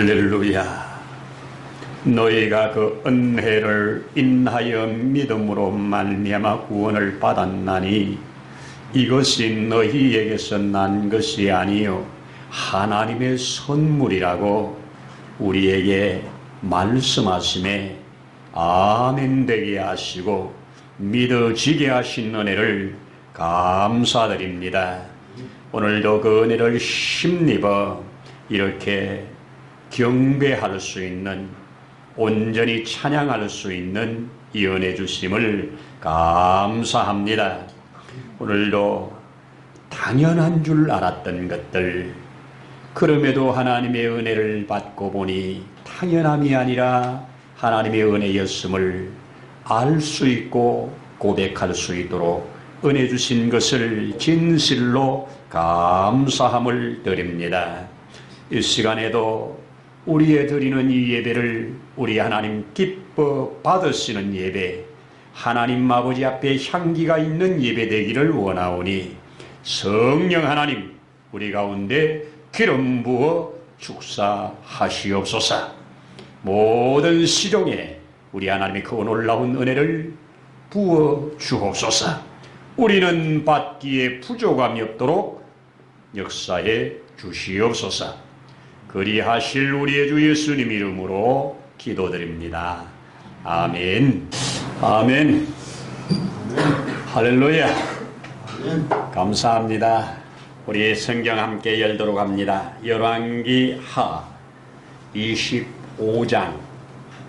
할렐루야. 너희가 그 은혜를 인하여 믿음으로 말미암아 구원을 받았나니 이것이 너희에게서 난 것이 아니요 하나님의 선물이라고 우리에게 말씀하심에 아멘 되게 하시고 믿어지게 하신 은혜를 감사드립니다. 오늘도 그 은혜를 힘입어 이렇게 경배할 수 있는, 온전히 찬양할 수 있는 이 은혜 주심을 감사합니다. 오늘도 당연한 줄 알았던 것들, 그럼에도 하나님의 은혜를 받고 보니 당연함이 아니라 하나님의 은혜였음을 알 수 있고 고백할 수 있도록 은혜 주신 것을 진실로 감사함을 드립니다. 이 시간에도 우리의 드리는 이 예배를 우리 하나님 기뻐 받으시는 예배, 하나님 아버지 앞에 향기가 있는 예배 되기를 원하오니 성령 하나님 우리 가운데 기름 부어 축사하시옵소서. 모든 시종에 우리 하나님의 그 놀라운 은혜를 부어 주옵소서. 우리는 받기에 부족함이 없도록 역사해 주시옵소서. 그리하실 우리의 주 예수님 이름으로 기도드립니다. 아멘. 아멘. 할렐루야. 감사합니다. 우리 성경 함께 열도록 합니다. 열왕기 하 25장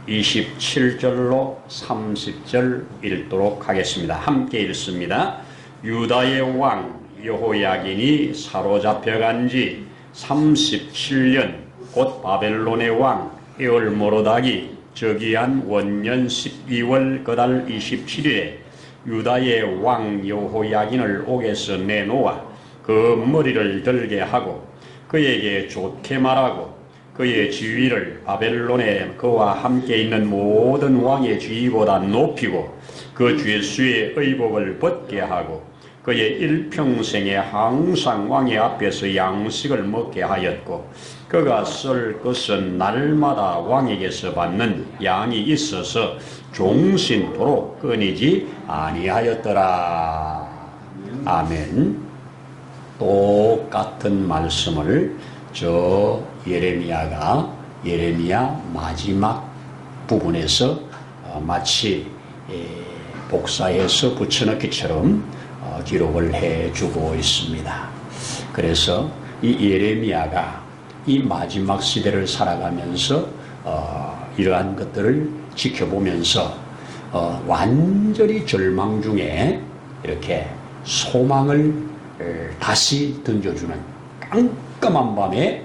27절로 30절 읽도록 하겠습니다. 함께 읽습니다. 유다의 왕 여호야긴이 사로잡혀간 지 37년 곧 바벨론의 왕 에올모로닥이 즉위한 원년 12월 그달 27일에 유다의 왕 여호야긴을 옥에서 내놓아 그 머리를 들게 하고 그에게 좋게 말하고 그의 지위를 바벨론에 그와 함께 있는 모든 왕의 지위보다 높이고 그 죄수의 의복을 벗게 하고 그의 일평생에 항상 왕의 앞에서 양식을 먹게 하였고 그가 쓸 것은 날마다 왕에게서 받는 양이 있어서 종신토록 끊이지 아니하였더라. 아멘. 똑같은 말씀을 저 예레미야 마지막 부분에서 마치 복사해서 붙여넣기처럼 기록을 해주고 있습니다. 그래서 이 예레미야가 이 마지막 시대를 살아가면서 이러한 것들을 지켜보면서 완전히 절망 중에 이렇게 소망을 다시 던져주는 깜깜한 밤에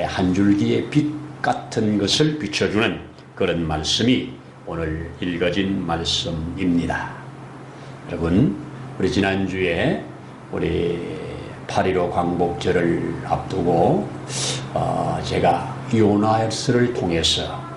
한 줄기의 빛 같은 것을 비춰주는 그런 말씀이 오늘 읽어진 말씀입니다. 여러분, 우리 지난주에 우리 8.15 광복절을 앞두고 제가 요나서를 통해서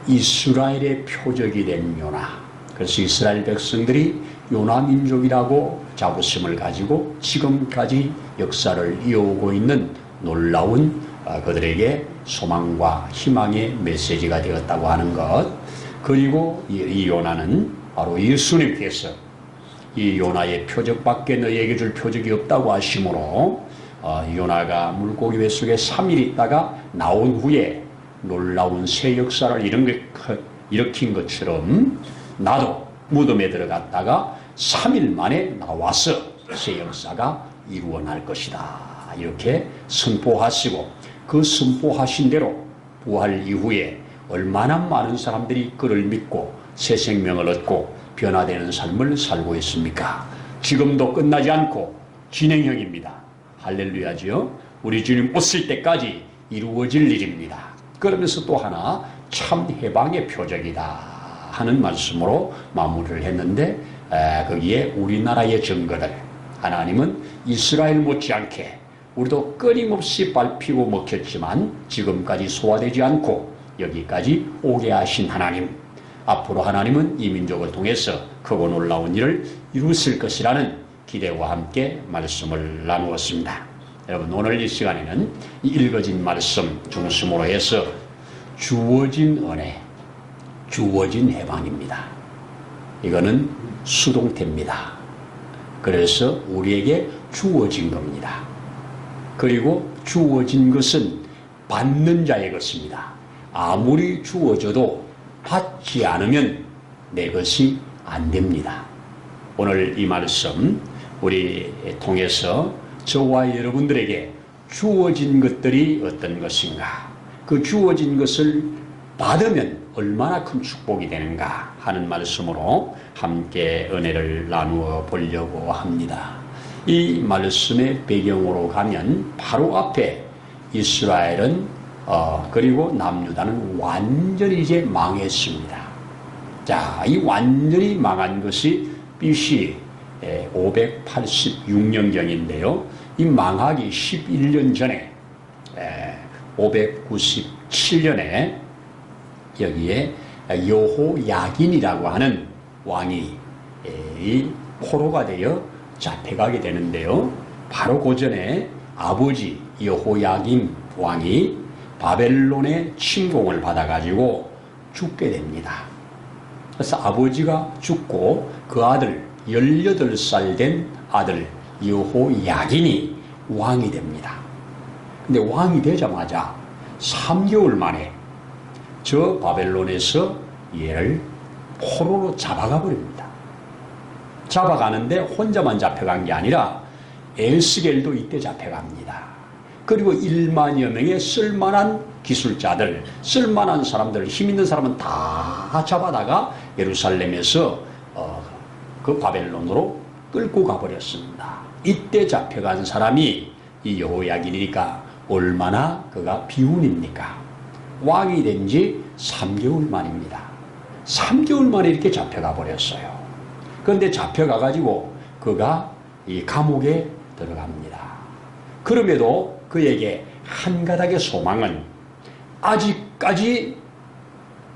이스라엘의 표적이 된 요나, 그래서 이스라엘 백성들이 요나 민족이라고 자부심을 가지고 지금까지 역사를 이어오고 있는 놀라운 그들에게 소망과 희망의 메시지가 되었다고 하는 것, 그리고 이 요나는 바로 예수님께서 이 요나의 표적밖에 너희에게 줄 표적이 없다고 하심으로 요나가 물고기 뱃속에 3일 있다가 나온 후에 놀라운 새 역사를 일으킨 것처럼 나도 무덤에 들어갔다가 3일 만에 나와서 새 역사가 이루어날 것이다, 이렇게 선포하시고 그 선포하신 대로 부활 이후에 얼마나 많은 사람들이 그를 믿고 새 생명을 얻고 변화되는 삶을 살고 있습니까? 지금도 끝나지 않고 진행형입니다. 할렐루야지요. 우리 주님 오실 때까지 이루어질 일입니다. 그러면서 또 하나 참 해방의 표적이다 하는 말씀으로 마무리를 했는데, 거기에 우리나라의 증거들, 하나님은 이스라엘 못지않게 우리도 끊임없이 밟히고 먹혔지만 지금까지 소화되지 않고 여기까지 오게 하신 하나님, 앞으로 하나님은 이 민족을 통해서 크고 놀라운 일을 이루실 것이라는 기대와 함께 말씀을 나누었습니다. 여러분 오늘 이 시간에는 읽어진 말씀 중심으로 해서 주어진 은혜, 주어진 해방입니다. 이거는 수동태입니다. 그래서 우리에게 주어진 겁니다. 그리고 주어진 것은 받는 자의 것입니다. 아무리 주어져도 받지 않으면 내 것이 안 됩니다. 오늘 이 말씀 우리 통해서 저와 여러분들에게 주어진 것들이 어떤 것인가, 그 주어진 것을 받으면 얼마나 큰 축복이 되는가 하는 말씀으로 함께 은혜를 나누어 보려고 합니다. 이 말씀의 배경으로 가면 바로 앞에 이스라엘은 그리고 남유다는 완전히 이제 망했습니다. 자, 이 완전히 망한 것이 BC 586년경인데요. 이 망하기 11년 전에 597년에 여기에 여호야긴이라고 하는 왕이 포로가 되어 잡혀가게 되는데요. 바로 그 전에 아버지 여호야긴 왕이 바벨론의 침공을 받아가지고 죽게 됩니다. 그래서 아버지가 죽고 그 아들 18살 된 아들 여호야긴이 왕이 됩니다. 근데 왕이 되자마자 3개월 만에 저 바벨론에서 얘를 포로로 잡아가 버립니다. 잡아가는데 혼자만 잡혀간 게 아니라 에스겔도 이때 잡혀갑니다. 그리고 1만여 명의 쓸만한 기술자들, 쓸만한 사람들, 힘 있는 사람은 다 잡아다가 예루살렘에서 그 바벨론으로 끌고 가버렸습니다. 이때 잡혀간 사람이 이 여호야긴이니까 얼마나 그가 비운입니까? 왕이 된 지 3개월 만입니다. 3개월 만에 이렇게 잡혀가 버렸어요. 그런데 잡혀가가지고 그가 이 감옥에 들어갑니다. 그럼에도 그에게 한 가닥의 소망은 아직까지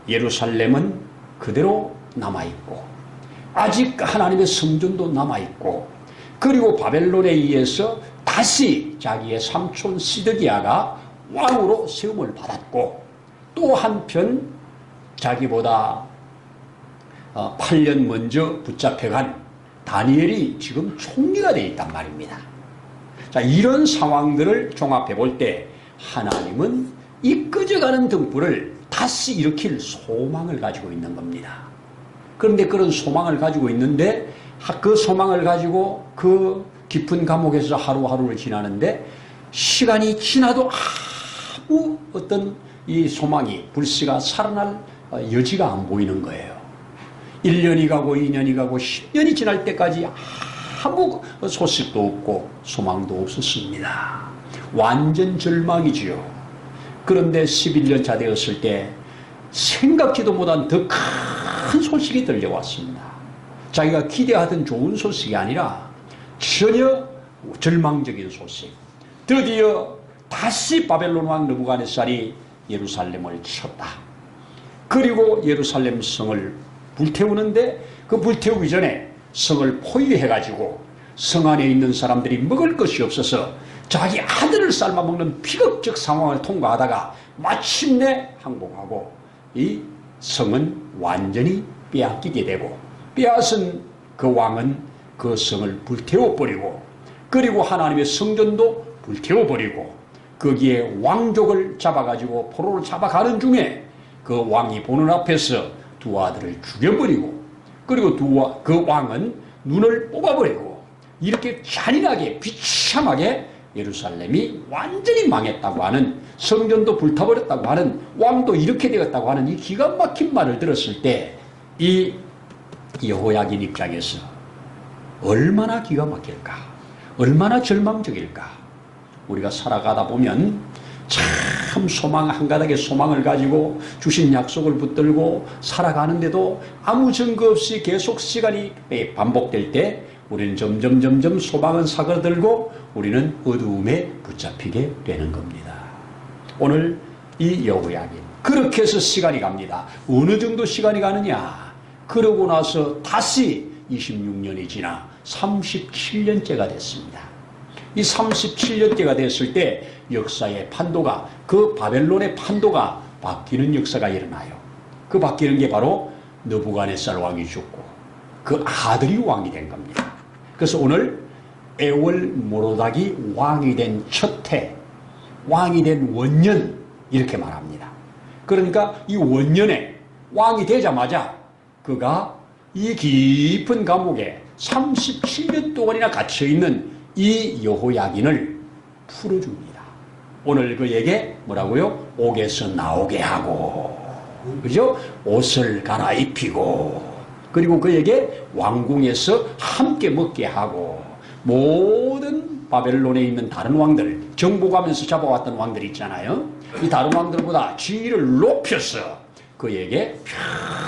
예루살렘은 그대로 남아있고, 아직 하나님의 성전도 남아있고, 그리고 바벨론에 의해서 다시 자기의 삼촌 시드기야가 왕으로 세움을 받았고, 또 한편 자기보다 8년 먼저 붙잡혀간 다니엘이 지금 총리가 되어 있단 말입니다. 자, 이런 상황들을 종합해 볼 때 하나님은 이 꺼져가는 등불을 다시 일으킬 소망을 가지고 있는 겁니다. 그런데 그런 소망을 가지고 있는데 그 소망을 가지고 그 깊은 감옥에서 하루하루를 지나는데 시간이 지나도 아무 어떤 이 소망이, 불씨가 살아날 여지가 안 보이는 거예요. 1년이 가고 2년이 가고 10년이 지날 때까지 아무 소식도 없고 소망도 없었습니다. 완전 절망이지요. 그런데 11년 차 되었을 때 생각지도 못한 더 큰 소식이 들려왔습니다. 자기가 기대하던 좋은 소식이 아니라 전혀 절망적인 소식. 드디어 다시 바벨론 왕 느부갓네살이 예루살렘을 쳤다. 그리고 예루살렘 성을 불태우는데 그 불태우기 전에 성을 포위해가지고 성 안에 있는 사람들이 먹을 것이 없어서 자기 아들을 삶아먹는 비극적 상황을 통과하다가 마침내 항복하고 이 성은 완전히 빼앗기게 되고, 빼앗은 그 왕은 그 성을 불태워버리고, 그리고 하나님의 성전도 불태워버리고, 거기에 왕족을 잡아가지고 포로를 잡아가는 중에 그 왕이 보는 앞에서 두 아들을 죽여버리고, 그리고 그 왕은 눈을 뽑아버리고, 이렇게 잔인하게 비참하게 예루살렘이 완전히 망했다고 하는, 성전도 불타버렸다고 하는, 왕도 이렇게 되었다고 하는 이 기가 막힌 말을 들었을 때 이 여호야긴 입장에서 얼마나 기가 막힐까, 얼마나 절망적일까. 우리가 살아가다 보면 참 소망, 한 가닥의 소망을 가지고 주신 약속을 붙들고 살아가는데도 아무 증거 없이 계속 시간이 반복될 때 우리는 점점 소망은 사그라들고 우리는 어두움에 붙잡히게 되는 겁니다. 오늘 이 여호야긴 그렇게 해서 시간이 갑니다. 어느 정도 시간이 가느냐? 그러고 나서 다시 26년이 지나 37년째가 됐습니다. 이 37년째가 됐을 때 역사의 판도가, 그 바벨론의 판도가 바뀌는 역사가 일어나요. 그 바뀌는 게 바로 느부갓네살 왕이 죽고 그 아들이 왕이 된 겁니다. 그래서 오늘 에월 모로닥이 왕이 된 첫 해, 왕이 된 원년, 이렇게 말합니다. 그러니까 이 원년에 왕이 되자마자 그가 이 깊은 감옥에 37년 동안이나 갇혀있는 이 여호야긴을 풀어줍니다. 오늘 그에게 뭐라고요? 옥에서 나오게 하고, 그죠? 옷을 갈아입히고, 그리고 그에게 왕궁에서 함께 먹게 하고, 모든 바벨론에 있는 다른 왕들, 정복하면서 잡아왔던 왕들 있잖아요. 이 다른 왕들보다 지위를 높여서 그에게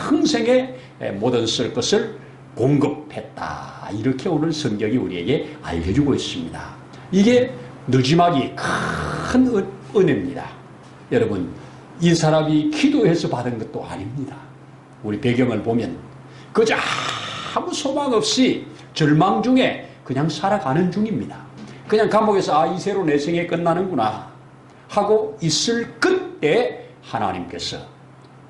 평생에 모든 쓸 것을 공급했다. 이렇게 오늘 성경이 우리에게 알려주고 있습니다. 이게 느지막이 큰 은혜입니다. 여러분, 이 사람이 기도해서 받은 것도 아닙니다. 우리 배경을 보면 그저 아무 소망 없이 절망 중에 그냥 살아가는 중입니다. 그냥 감옥에서 아, 이 새로 내 생에 끝나는구나 하고 있을 그때 하나님께서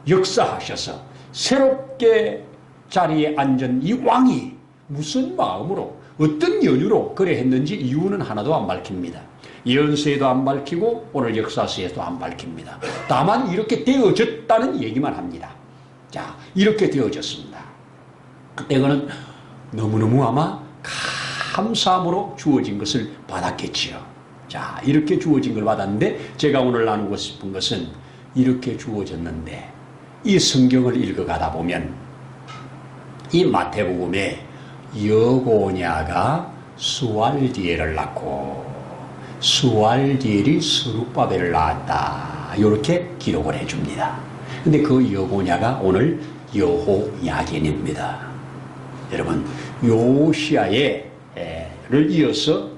역사하셔서 새롭게 자리에 앉은 이 왕이 무슨 마음으로 어떤 연유로 그래 했는지 이유는 하나도 안 밝힙니다. 예언서에도 안 밝히고 오늘 역사서에도 안 밝힙니다. 다만 이렇게 되어졌다는 얘기만 합니다. 자, 이렇게 되어졌습니다. 그때 그는 너무너무 아마 감사함으로 주어진 것을 받았겠지요. 자, 이렇게 주어진 걸 받았는데 제가 오늘 나누고 싶은 것은 이렇게 주어졌는데 이 성경을 읽어가다 보면 이 마태복음에 여고냐가 수알디엘을 낳고 수알디엘이 스룹바벨을 낳았다. 이렇게 기록을 해줍니다. 근데 그 여고냐가 오늘 여호야긴입니다. 여러분, 요시야를 이어서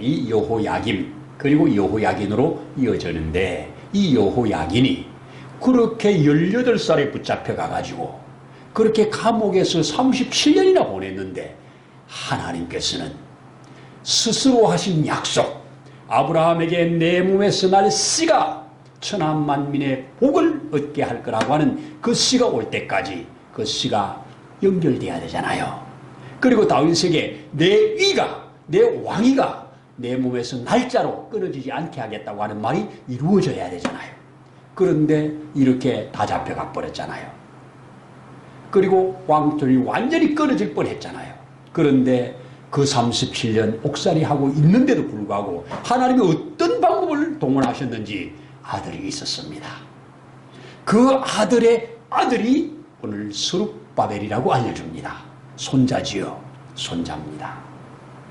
이 여호야김 그리고 여호야긴으로 이어졌는데 이 여호야긴이 그렇게 18살에 붙잡혀 가가지고 그렇게 감옥에서 37년이나 보냈는데 하나님께서는 스스로 하신 약속, 아브라함에게 내 몸에서 날 씨가 천한 만민의 복을 얻게 할 거라고 하는 그 씨가 올 때까지 그 씨가 연결돼야 되잖아요. 그리고 다윗에게 내 위가, 내 왕위가 내 몸에서 날짜로 끊어지지 않게 하겠다고 하는 말이 이루어져야 되잖아요. 그런데 이렇게 다 잡혀가 버렸잖아요. 그리고 왕들이 완전히 끊어질 뻔했잖아요. 그런데 그 37년 옥살이하고 있는데도 불구하고 하나님이 어떤 방법을 동원하셨는지 아들이 있었습니다. 그 아들의 아들이 오늘 스룹바벨이라고 알려줍니다. 손자지요. 손자입니다.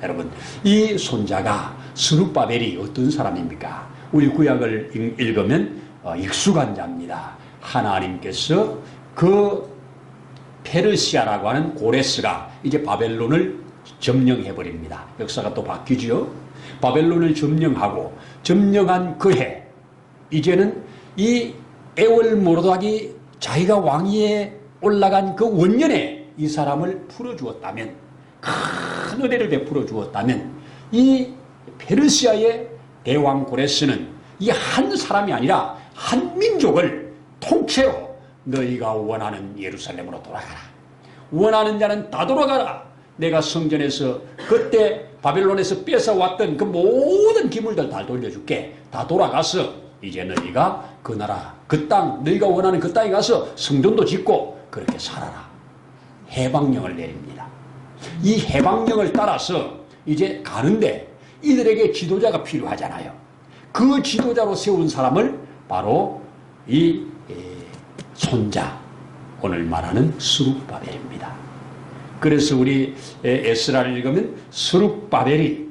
여러분, 이 손자가 스룹바벨이 어떤 사람입니까? 우리 구약을 읽으면 익숙한 자입니다. 하나님께서 그 페르시아라고 하는 고레스가 이제 바벨론을 점령해버립니다. 역사가 또 바뀌죠. 바벨론을 점령한 그해 이제는 이 에월모로닥이 자기가 왕위에 올라간 그 원년에 이 사람을 풀어주었다면, 큰 은혜를 베풀어 주었다면 이 페르시아의 대왕 고레스는 이 한 사람이 아니라 한 민족을 통째로 너희가 원하는 예루살렘으로 돌아가라. 원하는 자는 다 돌아가라. 내가 성전에서 그때 바벨론에서 뺏어왔던 그 모든 기물들 다 돌려줄게. 다 돌아가서 이제 너희가 그 나라, 그 땅, 너희가 원하는 그 땅에 가서 성전도 짓고 그렇게 살아라. 해방령을 내립니다. 이 해방령을 따라서 이제 가는데 이들에게 지도자가 필요하잖아요. 그 지도자로 세운 사람을 바로 이 손자, 오늘 말하는 스룹바벨입니다. 그래서 우리 에스라를 읽으면 스룹바벨이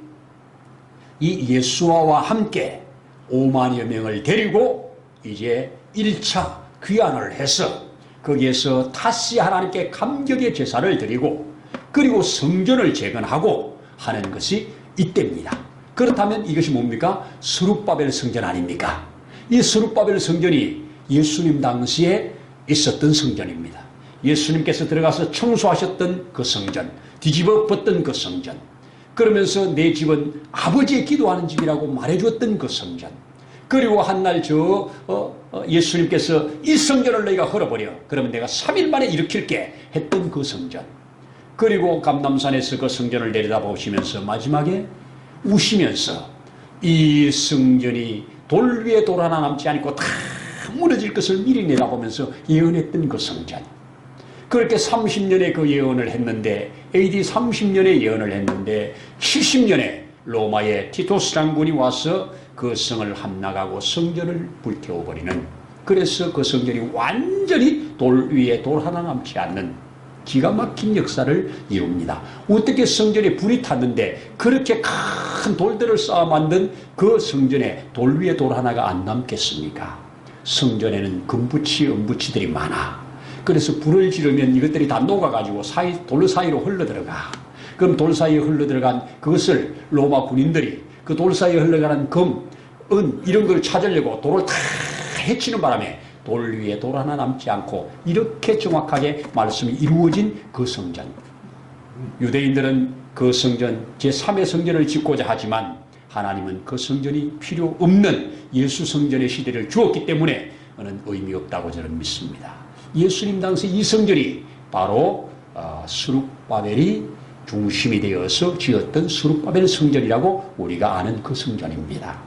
이 예수와와 함께 5만여 명을 데리고 이제 1차 귀환을 해서 거기에서 다시 하나님께 감격의 제사를 드리고 그리고 성전을 재건하고 하는 것이 이때입니다. 그렇다면 이것이 뭡니까? 스룹바벨 성전 아닙니까? 이 스룹바벨 성전이 예수님 당시에 있었던 성전입니다. 예수님께서 들어가서 청소하셨던 그 성전, 뒤집어 엎었던 그 성전, 그러면서 내 집은 아버지의 기도하는 집이라고 말해주었던 그 성전. 그리고 한날 예수님께서 이 성전을 너희가 헐어버려. 그러면 내가 3일 만에 일으킬게 했던 그 성전. 그리고 감람산에서 그 성전을 내려다보시면서 마지막에 우시면서 이 성전이 돌 위에 돌 하나 남지 않고 다 무너질 것을 미리 내다보면서 예언했던 그 성전. 그렇게 30년의 그 예언을 했는데, AD 30년의 예언을 했는데 70년에 로마의 티토스 장군이 와서 그 성을 함락하고 성전을 불태워버리는, 그래서 그 성전이 완전히 돌 위에 돌 하나 남지 않는 기가 막힌 역사를 이룹니다. 어떻게 성전에 불이 탔는데 그렇게 큰 돌들을 쌓아 만든 그 성전에 돌 위에 돌 하나가 안 남겠습니까? 성전에는 금붙이, 은붙이들이 많아. 그래서 불을 지르면 이것들이 다 녹아가지고 돌 사이로 흘러들어가. 그럼 돌 사이에 흘러들어간 그것을 로마 군인들이 그 돌 사이에 흘러가는 금, 은 이런 걸 찾으려고 돌을 다 헤치는 바람에 돌 위에 돌 하나 남지 않고 이렇게 정확하게 말씀이 이루어진 그 성전. 유대인들은 그 성전, 제3의 성전을 짓고자 하지만 하나님은 그 성전이 필요 없는 예수 성전의 시대를 주었기 때문에 그는 의미 없다고 저는 믿습니다. 예수님 당시 이 성전이 바로 스룹바벨이 중심이 되어서 지었던 스룹바벨 성전이라고 우리가 아는 그 성전입니다.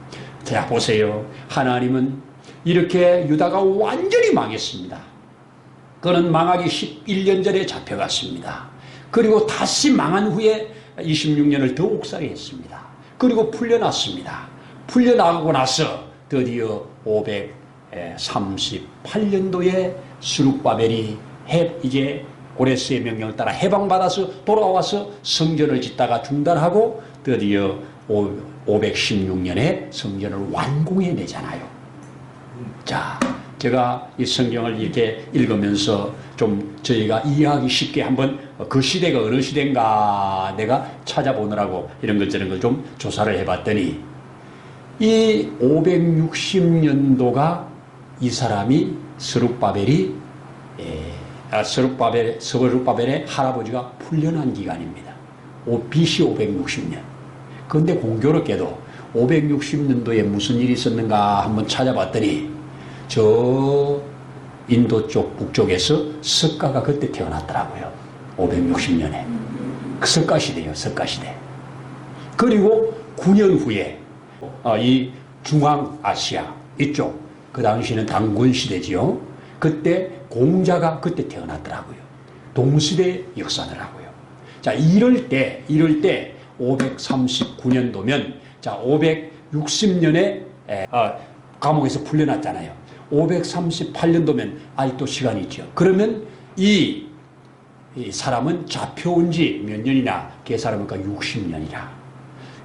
자, 보세요. 하나님은 이렇게 유다가 완전히 망했습니다. 그는 망하기 11년 전에 잡혀갔습니다. 그리고 다시 망한 후에 26년을 더 옥살이 했습니다. 그리고 풀려났습니다. 풀려나가고 나서 드디어 538년도에 스룹바벨이 이제 고레스의 명령을 따라 해방받아서 돌아와서 성전을 짓다가 중단하고 드디어 516년에 성전을 완공해내잖아요. 자, 제가 이 성경을 이렇게 읽으면서 좀 저희가 이해하기 쉽게 한번 그 시대가 어느 시대인가 내가 찾아보느라고 이런 것 저런 걸 좀 조사를 해봤더니 이 560년도가 이 사람이 스룹바벨의 할아버지가 풀려난 기간입니다. BC 560년. 그런데 공교롭게도 560년도에 무슨 일이 있었는가 한번 찾아봤더니 저 인도 쪽 북쪽에서 석가가 그때 태어났더라고요. 560년에. 그 석가시대예요. 석가시대. 그리고 9년 후에 이 중앙아시아 이쪽, 그 당시는 당군시대지요. 그때 공자가 그때 태어났더라고요. 동시대 역사더라고요. 자, 이럴 때 539년도면 자, 560년에 감옥에서 풀려났잖아요. 538년도면 아직도 시간이 있죠. 그러면 이 사람은 잡혀온 지 몇 년이나 계산하니까 60년이라.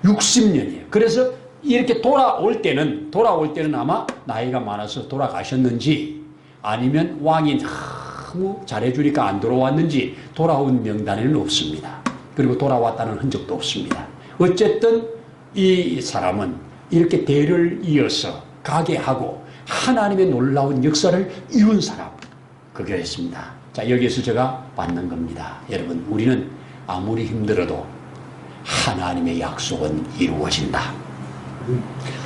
60년이에요. 그래서 이렇게 돌아올 때는 아마 나이가 많아서 돌아가셨는지 아니면 왕이 너무 잘해주니까 안 돌아왔는지 돌아온 명단에는 없습니다. 그리고 돌아왔다는 흔적도 없습니다. 어쨌든 이 사람은 이렇게 대를 이어서 가게 하고 하나님의 놀라운 역사를 이룬 사람, 그거였습니다. 자, 여기에서 제가 받는 겁니다. 여러분, 우리는 아무리 힘들어도 하나님의 약속은 이루어진다.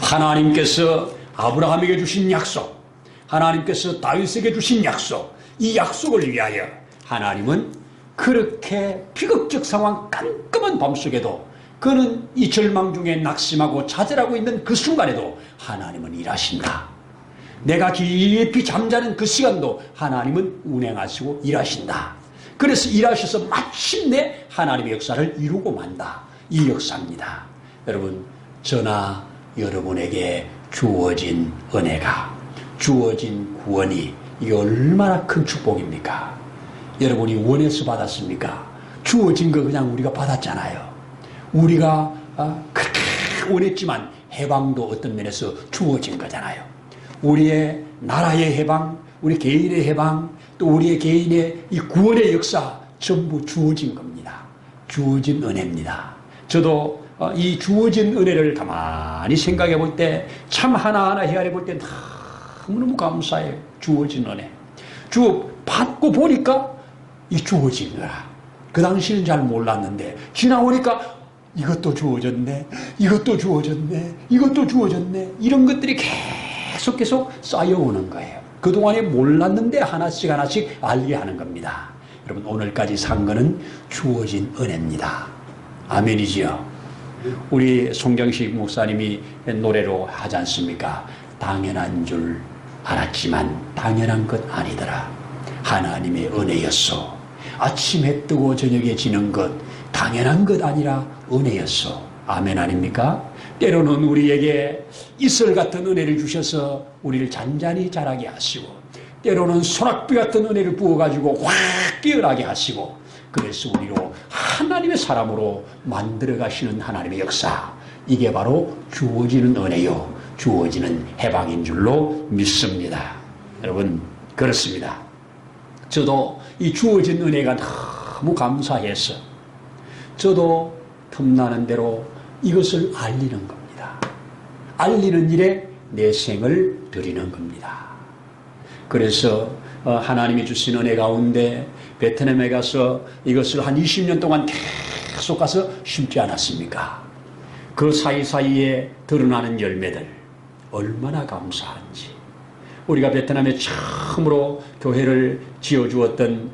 하나님께서 아브라함에게 주신 약속, 하나님께서 다윗에게 주신 약속, 이 약속을 위하여 하나님은 그렇게 비극적 상황, 깜깜한 밤속에도 그는 이 절망 중에 낙심하고 좌절하고 있는 그 순간에도 하나님은 일하신다. 내가 깊이 잠자는 그 시간도 하나님은 운행하시고 일하신다. 그래서 일하셔서 마침내 하나님의 역사를 이루고 만다. 이 역사입니다. 여러분, 저나 여러분에게 주어진 은혜가, 주어진 구원이 이게 얼마나 큰 축복입니까? 여러분이 원해서 받았습니까? 주어진 거 그냥 우리가 받았잖아요. 우리가 그렇게 원했지만 해방도 어떤 면에서 주어진 거잖아요. 우리의 나라의 해방, 우리 개인의 해방, 또 우리의 개인의 이 구원의 역사 전부 주어진 겁니다. 주어진 은혜입니다. 저도 이 주어진 은혜를 가만히 생각해 볼 때 참 하나하나 헤아려 볼 때 너무너무 감사해요. 주어진 은혜. 받고 보니까 이 주어진 거라. 그 당시는 잘 몰랐는데 지나오니까 이것도 주어졌네, 이것도 주어졌네, 이것도 주어졌네. 이런 것들이 계속 쌓여오는 거예요. 그동안에 몰랐는데 하나씩 하나씩 알게 하는 겁니다. 여러분, 오늘까지 산 거는 주어진 은혜입니다. 아멘이지요. 우리 송경식 목사님이 노래로 하지 않습니까? 당연한 줄 알았지만 당연한 것 아니더라. 하나님의 은혜였소. 아침 해 뜨고 저녁에 지는 것 당연한 것 아니라 은혜였소. 아멘 아닙니까? 때로는 우리에게 이슬 같은 은혜를 주셔서 우리를 잔잔히 자라게 하시고, 때로는 소낙비 같은 은혜를 부어가지고 확 깨어나게 하시고, 그래서 우리로 하나님의 사람으로 만들어 가시는 하나님의 역사, 이게 바로 주어지는 은혜요, 주어지는 해방인 줄로 믿습니다. 여러분, 그렇습니다. 저도 이 주어진 은혜가 너무 감사해서 저도 틈나는 대로 이것을 알리는 겁니다. 알리는 일에 내 생을 드리는 겁니다. 그래서 하나님이 주신 은혜 가운데 베트남에 가서 이것을 한 20년 동안 계속 가서 심지 않았습니까? 그 사이사이에 드러나는 열매들 얼마나 감사한지. 우리가 베트남에 처음으로 교회를 지어주었던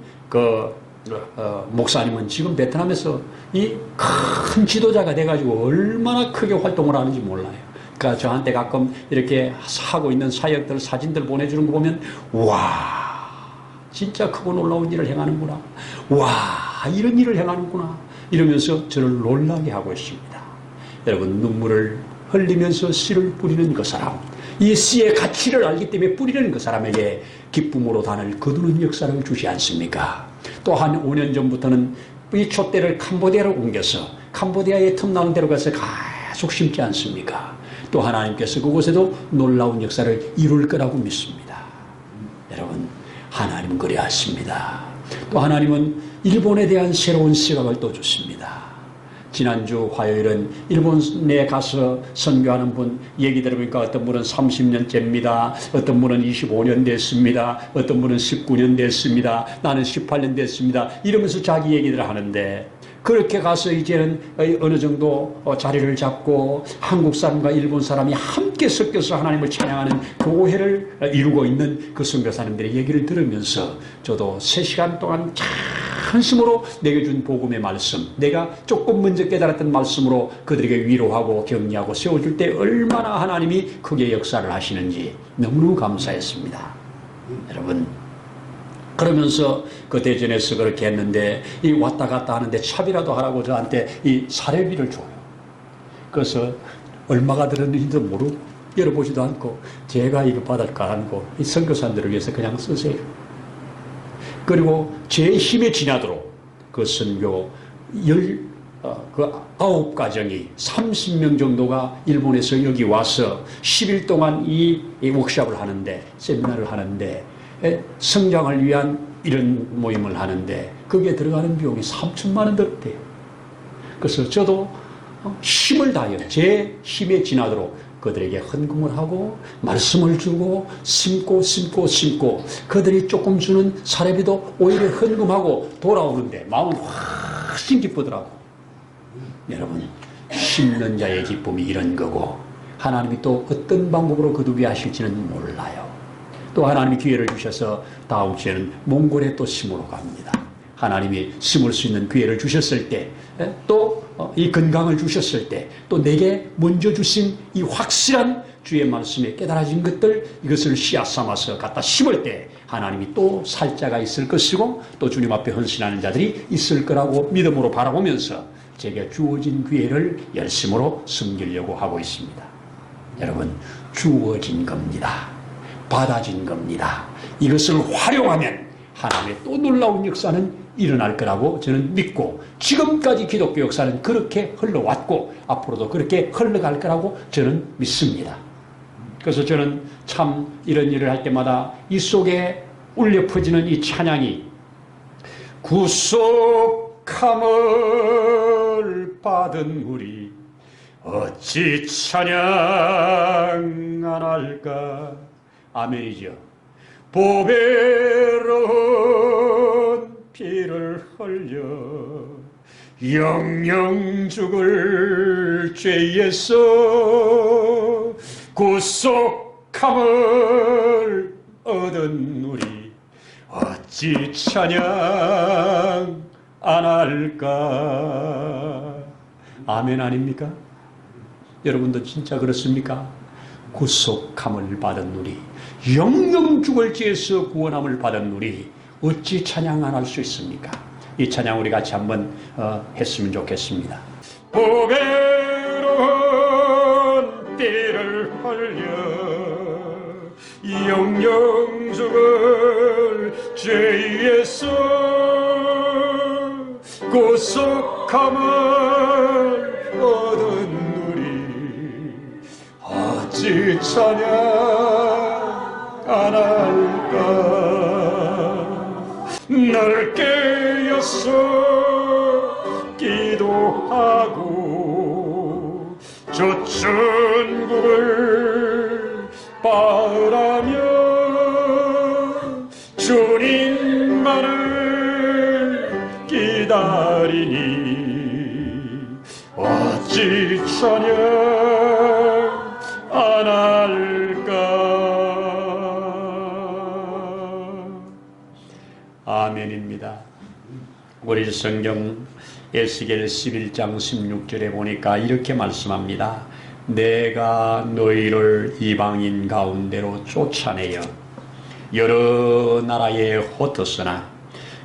목사님은 지금 베트남에서 이 큰 지도자가 돼가지고 얼마나 크게 활동을 하는지 몰라요. 그러니까 저한테 가끔 이렇게 하고 있는 사역들, 사진들 보내주는 거 보면, 와, 진짜 크고 놀라운 일을 행하는구나. 와, 이런 일을 행하는구나. 이러면서 저를 놀라게 하고 있습니다. 여러분, 눈물을 흘리면서 씨를 뿌리는 그 사람, 이 씨의 가치를 알기 때문에 뿌리는 그 사람에게 기쁨으로 단을 거두는 역사를 주지 않습니까? 또 한 5년 전부터는 이 촛대를 캄보디아로 옮겨서 캄보디아의 틈나는 데로 가서 계속 심지 않습니까? 또 하나님께서 그곳에도 놀라운 역사를 이룰 거라고 믿습니다. 여러분, 하나님 그리하십니다. 또 하나님은 일본에 대한 새로운 시각을 또 주십니다. 지난주 화요일은 일본에 가서 선교하는 분 얘기 들어보니까 어떤 분은 30년째입니다. 어떤 분은 25년 됐습니다. 어떤 분은 19년 됐습니다. 나는 18년 됐습니다. 이러면서 자기 얘기들을 하는데, 그렇게 가서 이제는 어느 정도 자리를 잡고 한국 사람과 일본 사람이 함께 섞여서 하나님을 찬양하는 교회를 이루고 있는 그 선교사님들의 얘기를 들으면서 저도 3시간 동안 한심으로 내게 준 복음의 말씀, 내가 조금 먼저 깨달았던 말씀으로 그들에게 위로하고 격려하고 세워줄 때 얼마나 하나님이 크게 역사를 하시는지 너무너무 감사했습니다. 여러분, 그러면서 그 대전에서 그렇게 했는데, 이 왔다 갔다 하는데 차비라도 하라고 저한테 이 사례비를 줘요. 그래서 얼마가 들었는지도 모르고 열어보지도 않고 제가 이거 받을까 하고 이 선교사님들을 위해서 그냥 쓰세요. 그리고 제 힘에 지나도록 그 선교 9가정이 30명 정도가 일본에서 여기 와서 10일 동안 이 워크숍을 하는데, 세미나를 하는데, 성장을 위한 이런 모임을 하는데 거기에 들어가는 비용이 3천만 원 들었대요. 그래서 저도 힘을 다하여 제 힘에 지나도록 그들에게 헌금을 하고 말씀을 주고 심고 그들이 조금 주는 사례비도 오히려 헌금하고 돌아오는데 마음은 훨씬 기쁘더라고. 여러분, 심는 자의 기쁨이 이런 거고, 하나님이 또 어떤 방법으로 거두게 하실지는 몰라요. 또 하나님이 기회를 주셔서 다음 주에는 몽골에 또 심으러 갑니다. 하나님이 심을 수 있는 기회를 주셨을 때, 또 이 건강을 주셨을 때, 또 내게 먼저 주신 이 확실한 주의 말씀에 깨달아진 것들, 이것을 씨앗 삼아서 갖다 심을 때 하나님이 또 살자가 있을 것이고 또 주님 앞에 헌신하는 자들이 있을 거라고 믿음으로 바라보면서 제게 주어진 기회를 열심으로 섬기려고 하고 있습니다. 여러분, 주어진 겁니다. 받아진 겁니다. 이것을 활용하면 하나님의 또 놀라운 역사는 일어날 거라고 저는 믿고, 지금까지 기독교 역사는 그렇게 흘러왔고 앞으로도 그렇게 흘러갈 거라고 저는 믿습니다. 그래서 저는 참 이런 일을 할 때마다 이 속에 울려 퍼지는 이 찬양이, 구속함을 받은 우리 어찌 찬양 안 할까. 아멘이죠. 보배로운 피를 흘려 영영 죽을 죄에서 구속함을 얻은 우리 어찌 찬양 안 할까? 아멘 아닙니까? 여러분도 진짜 그렇습니까? 구속함을 받은 우리, 영영 죽을 죄에서 구원함을 받은 우리 어찌 찬양 안 할 수 있습니까? 이 찬양 우리 같이 한번 했으면 좋겠습니다. 보배로운 피를 흘려 영영 죽을 죄에서 구속함을 얻은 우리 어찌 찬양 안 할까? 널 깨어서 기도하고 저 천국을 바라며 주님만을 기다리니 어찌 찬양 안 할까? 아멘입니다. 우리 성경 에스겔 11장 16절에 보니까 이렇게 말씀합니다. 내가 너희를 이방인 가운데로 쫓아내어 여러 나라에 흩었으나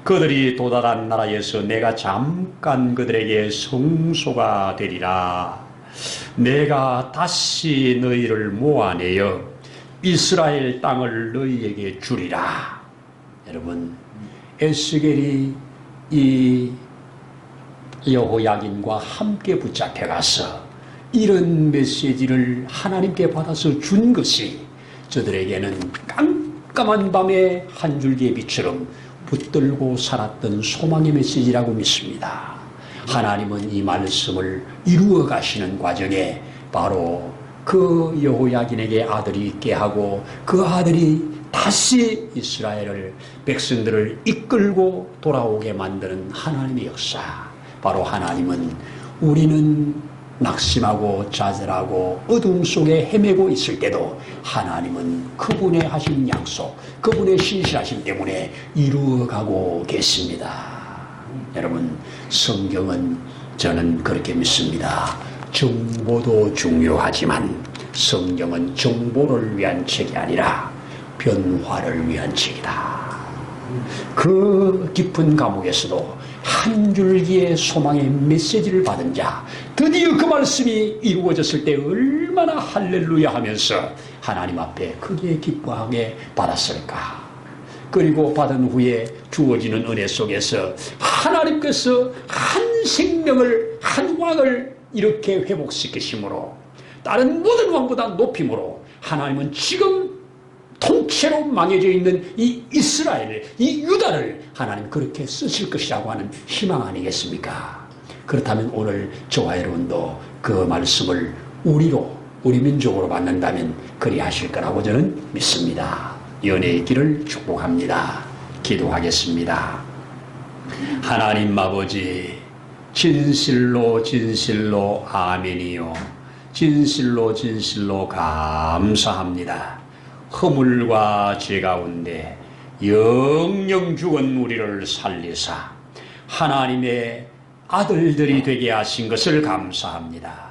그들이 도달한 나라에서 내가 잠깐 그들에게 성소가 되리라. 내가 다시 너희를 모아내어 이스라엘 땅을 너희에게 주리라. 여러분, 에스겔이 이 여호야긴과 함께 붙잡혀가서 이런 메시지를 하나님께 받아서 준 것이 저들에게는 깜깜한 밤에 한 줄기의 빛처럼 붙들고 살았던 소망의 메시지라고 믿습니다. 하나님은 이 말씀을 이루어 가시는 과정에 바로 그 여호야긴에게 아들이 있게 하고 그 아들이 다시 이스라엘을 백성들을 이끌고 돌아오게 만드는 하나님의 역사. 바로 하나님은 우리는 낙심하고 좌절하고 어둠 속에 헤매고 있을 때도 하나님은 그분의 하신 약속, 그분의 신실하심 때문에 이루어가고 계십니다. 여러분, 성경은 저는 그렇게 믿습니다. 정보도 중요하지만 성경은 정보를 위한 책이 아니라 변화를 위한 책이다. 그 깊은 감옥에서도 한 줄기의 소망의 메시지를 받은 자, 드디어 그 말씀이 이루어졌을 때 얼마나 할렐루야 하면서 하나님 앞에 크게 기뻐하게 받았을까. 그리고 받은 후에 주어지는 은혜 속에서 하나님께서 한 생명을, 한 왕을 이렇게 회복시키심으로, 다른 모든 왕보다 높임으로 하나님은 지금 통째로 망해져 있는 이 이스라엘, 이 유다를 하나님 그렇게 쓰실 것이라고 하는 희망 아니겠습니까? 그렇다면 오늘 저와 여러분도 그 말씀을 우리 민족으로 받는다면 그리하실 거라고 저는 믿습니다. 연애의 길을 축복합니다. 기도하겠습니다. 하나님 아버지, 진실로 진실로 아멘이요, 진실로 진실로 감사합니다. 허물과 죄 가운데 영영 죽은 우리를 살리사 하나님의 아들들이 되게 하신 것을 감사합니다.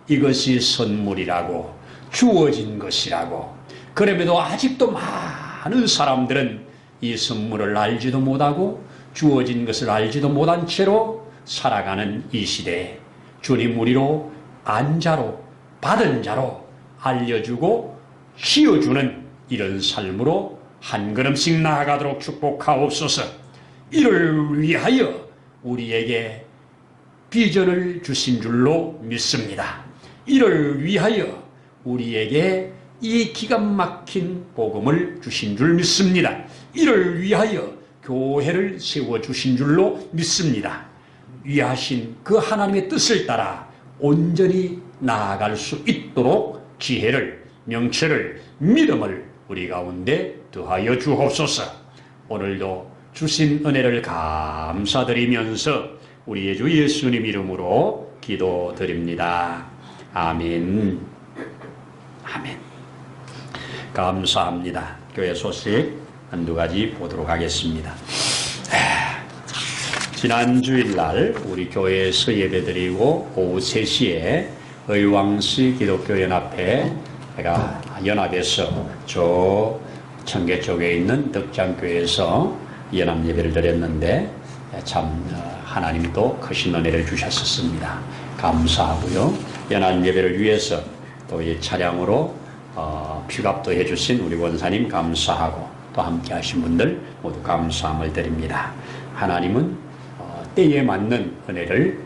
이것이 선물이라고, 주어진 것이라고. 그럼에도 아직도 많은 사람들은 이 선물을 알지도 못하고 주어진 것을 알지도 못한 채로 살아가는 이 시대에 주님 우리로 안자로, 받은 자로 알려주고 씌워주는 이런 삶으로 한 걸음씩 나아가도록 축복하옵소서. 이를 위하여 우리에게 비전을 주신 줄로 믿습니다. 이를 위하여 우리에게 이 기가 막힌 복음을 주신 줄 믿습니다. 이를 위하여 교회를 세워주신 줄로 믿습니다. 위하신 그 하나님의 뜻을 따라 온전히 나아갈 수 있도록 지혜를, 명철을, 믿음을 우리 가운데 더하여 주옵소서. 오늘도 주신 은혜를 감사드리면서 우리의 주 예수님 이름으로 기도드립니다. 아멘. 아멘. 감사합니다. 교회 소식 한두 가지 보도록 하겠습니다. 지난 주일날 우리 교회에서 예배드리고 오후 3시에 의왕시 기독교연합회 제가 연합에서 저 청계 쪽에 있는 덕장교회에서 연합 예배를 드렸는데 참 하나님도 크신 은혜를 주셨었습니다. 감사하고요. 연합 예배를 위해서 또 이 차량으로 피값도 해주신 우리 원사님 감사하고 또 함께 하신 분들 모두 감사함을 드립니다. 하나님은 때에 맞는 은혜를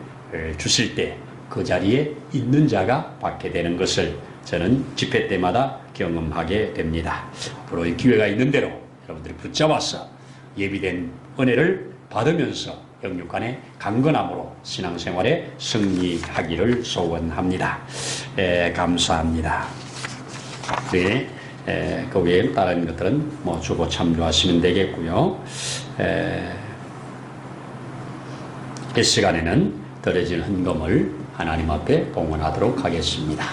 주실 때 그 자리에 있는 자가 받게 되는 것을 저는 집회 때마다 경험하게 됩니다. 앞으로 이 기회가 있는 대로 여러분들이 붙잡아서 예비된 은혜를 받으면서 영육간의 강건함으로 신앙생활에 승리하기를 소원합니다. 감사합니다. 네, 그 외에 다른 것들은 뭐 주보 참조하시면 되겠고요. 이 시간에는 드려진 헌금을 하나님 앞에 봉헌하도록 하겠습니다.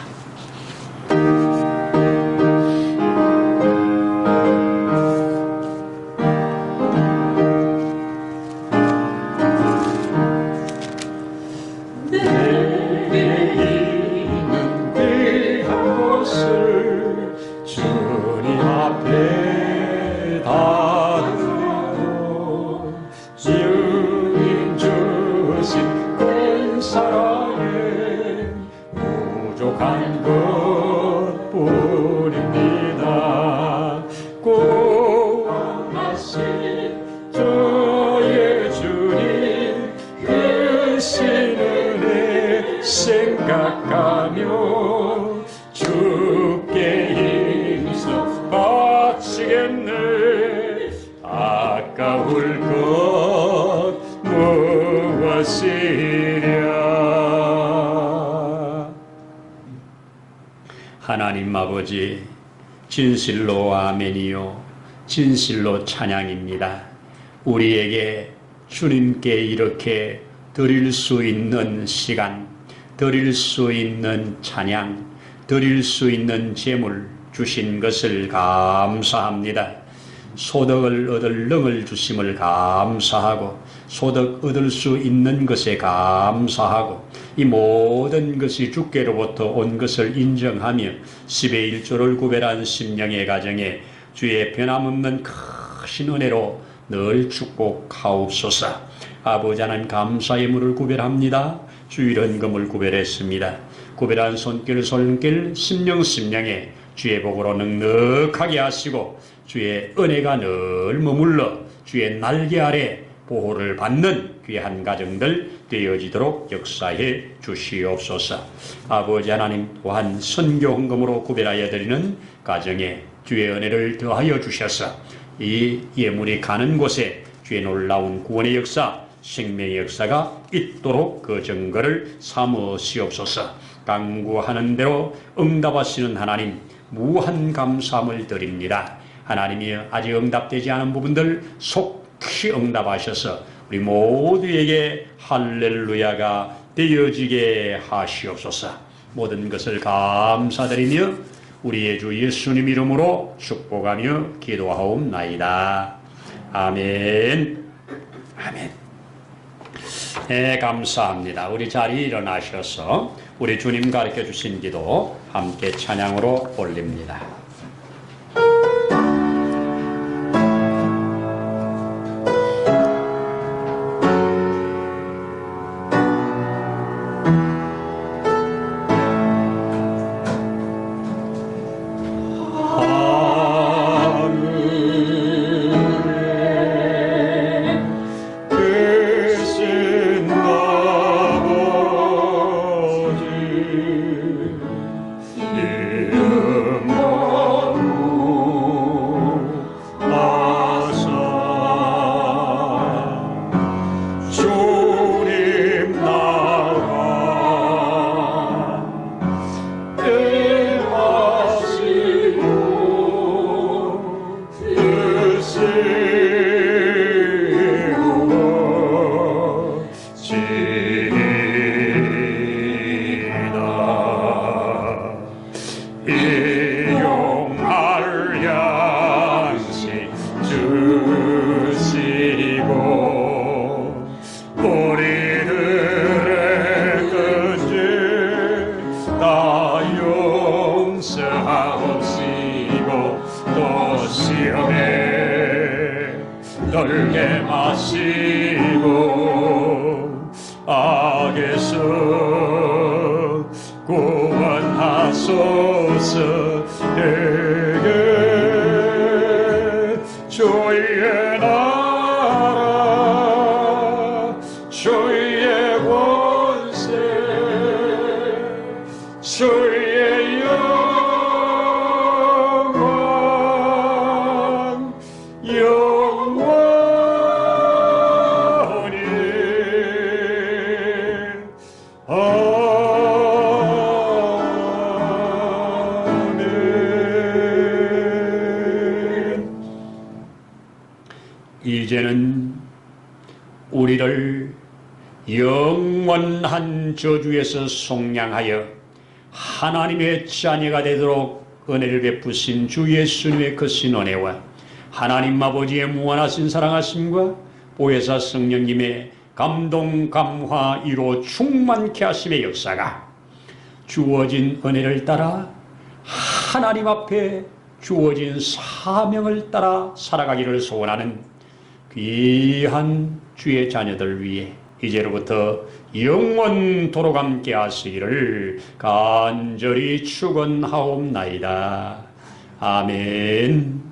생각하며 주께 힘써 바치겠네. 아까울 것 무엇이랴. 하나님 아버지, 진실로 아멘이요 진실로 찬양입니다. 우리에게 주님께 이렇게 드릴 수 있는 시간, 드릴 수 있는 찬양, 드릴 수 있는 재물 주신 것을 감사합니다. 소득을 얻을 능을 주심을 감사하고 소득 얻을 수 있는 것에 감사하고 이 모든 것이 주께로부터 온 것을 인정하며 10의 1조를 구별한 심령의 가정에 주의 변함없는 크신 은혜로 늘 축복하옵소서. 아버지 하나님 감사의 물을 구별합니다. 주일 헌금을 구별했습니다. 구별한 손길 심령에 주의 복으로 넉넉하게 하시고 주의 은혜가 늘 머물러 주의 날개 아래 보호를 받는 귀한 가정들 되어지도록 역사해 주시옵소서. 아버지 하나님 또한 선교 헌금으로 구별하여 드리는 가정에 주의 은혜를 더하여 주셔서 이 예물이 가는 곳에 주의 놀라운 구원의 역사, 생명의 역사가 있도록 그 증거를 삼으시옵소서. 간구하는 대로 응답하시는 하나님 무한 감사함을 드립니다. 하나님이 아직 응답되지 않은 부분들 속히 응답하셔서 우리 모두에게 할렐루야가 되어지게 하시옵소서. 모든 것을 감사드리며 우리의 주 예수님 이름으로 축복하며 기도하옵나이다. 아멘. 아멘. 네, 감사합니다. 우리 자리에 일어나셔서 우리 주님 가르쳐 주신 기도 함께 찬양으로 올립니다. 이름 주옵소서. 구원하소서. 내게 주의 나라 주의 권세 주의 영광 영원히 아멘. 이제는 우리를 영원한 저주에서 속량하여 하나님의 자녀가 되도록 은혜를 베푸신 주 예수님의 크신 은혜와 하나님 아버지의 무한하신 사랑하심과 보혜사 성령님의 감동 감화 이로 충만케 하심의 역사가 주어진 은혜를 따라 하나님 앞에 주어진 사명을 따라 살아가기를 소원하는 귀한 주의 자녀들 위해 이제로부터 영원토록 함께 하시기를 간절히 축원하옵나이다. 아멘.